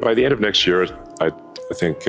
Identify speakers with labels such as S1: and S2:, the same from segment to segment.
S1: by the end of next year, I think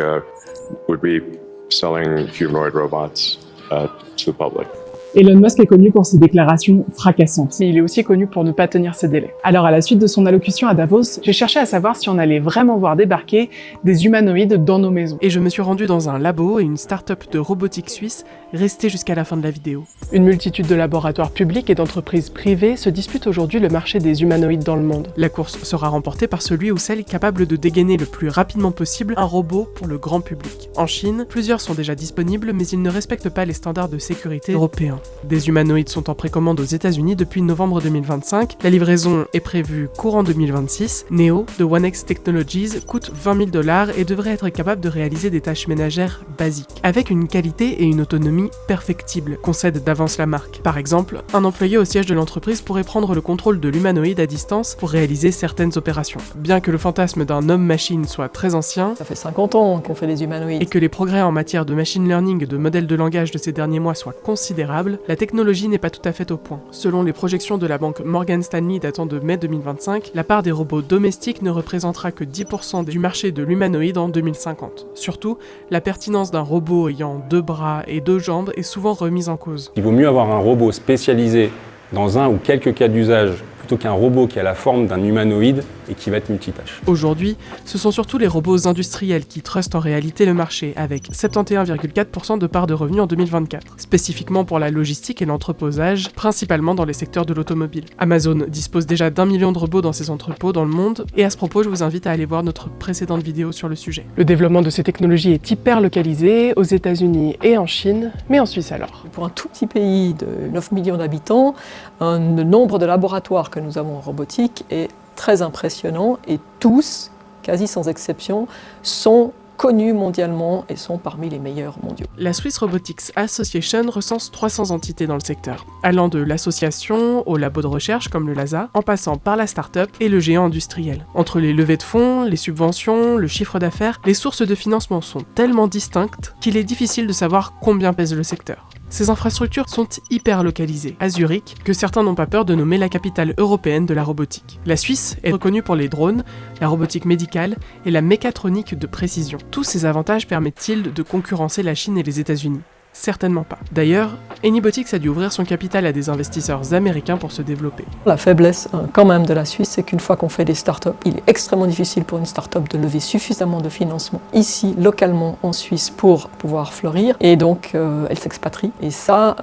S1: we'd be selling humanoid robots to the public.
S2: Elon Musk est connu pour ses déclarations fracassantes, mais il est aussi connu pour ne pas tenir ses délais. Alors à la suite de son allocution à Davos, j'ai cherché à savoir si on allait vraiment voir débarquer des humanoïdes dans nos maisons.
S3: Et je me suis rendu dans un labo et une start-up de robotique suisse, restée jusqu'à la fin de la vidéo.
S2: Une multitude de laboratoires publics et d'entreprises privées se disputent aujourd'hui le marché des humanoïdes dans le monde.
S3: La course sera remportée par celui ou celle capable de dégainer le plus rapidement possible un robot pour le grand public. En Chine, plusieurs sont déjà disponibles, mais ils ne respectent pas les standards de sécurité européens. Des humanoïdes sont en précommande aux États-Unis depuis novembre 2025. La livraison est prévue courant 2026. Neo de OneX Technologies coûte $20 000 et devrait être capable de réaliser des tâches ménagères basiques, avec une qualité et une autonomie perfectibles, concède d'avance la marque. Par exemple, un employé au siège de l'entreprise pourrait prendre le contrôle de l'humanoïde à distance pour réaliser certaines opérations. Bien que le fantasme d'un homme-machine soit très ancien,
S4: ça fait 50 ans qu'on fait des humanoïdes,
S3: et que les progrès en matière de machine learning et de modèles de langage de ces derniers mois soient considérables, la technologie n'est pas tout à fait au point. Selon les projections de la banque Morgan Stanley datant de mai 2025, la part des robots domestiques ne représentera que 10% du marché de l'humanoïde en 2050. Surtout, la pertinence d'un robot ayant 2 bras et 2 jambes est souvent remise en cause.
S5: Il vaut mieux avoir un robot spécialisé dans un ou quelques cas d'usage plutôt qu'un robot qui a la forme d'un humanoïde et qui va être multitâche.
S3: Aujourd'hui, ce sont surtout les robots industriels qui trustent en réalité le marché, avec 71,4% de part de revenus en 2024, spécifiquement pour la logistique et l'entreposage, principalement dans les secteurs de l'automobile. Amazon dispose déjà d'1 million de robots dans ses entrepôts dans le monde, et à ce propos, je vous invite à aller voir notre précédente vidéo sur le sujet.
S2: Le développement de ces technologies est hyper localisé aux États-Unis et en Chine, mais en Suisse alors.
S4: Pour un tout petit pays de 9 millions d'habitants, le nombre de laboratoires que nous avons en robotique est très impressionnant et tous, quasi sans exception, sont connus mondialement et sont parmi les meilleurs mondiaux.
S3: La Swiss Robotics Association recense 300 entités dans le secteur, allant de l'association au labo de recherche comme le LASA, en passant par la start-up et le géant industriel. Entre les levées de fonds, les subventions, le chiffre d'affaires, les sources de financement sont tellement distinctes qu'il est difficile de savoir combien pèse le secteur. Ces infrastructures sont hyper localisées, à Zurich, que certains n'ont pas peur de nommer la capitale européenne de la robotique. La Suisse est reconnue pour les drones, la robotique médicale et la mécatronique de précision. Tous ces avantages permettent-ils de concurrencer la Chine et les États-Unis ? Certainement pas. D'ailleurs, Anybotics a dû ouvrir son capital à des investisseurs américains pour se développer.
S4: La faiblesse quand même de la Suisse, c'est qu'une fois qu'on fait des startups, il est extrêmement difficile pour une startup de lever suffisamment de financement ici, localement, en Suisse, pour pouvoir fleurir. Et donc, elle s'expatrie. Et ça,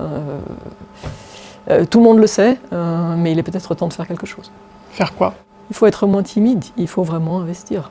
S4: tout le monde le sait, mais il est peut-être temps de faire quelque chose.
S2: Faire quoi ?
S4: Il faut être moins timide, il faut vraiment investir.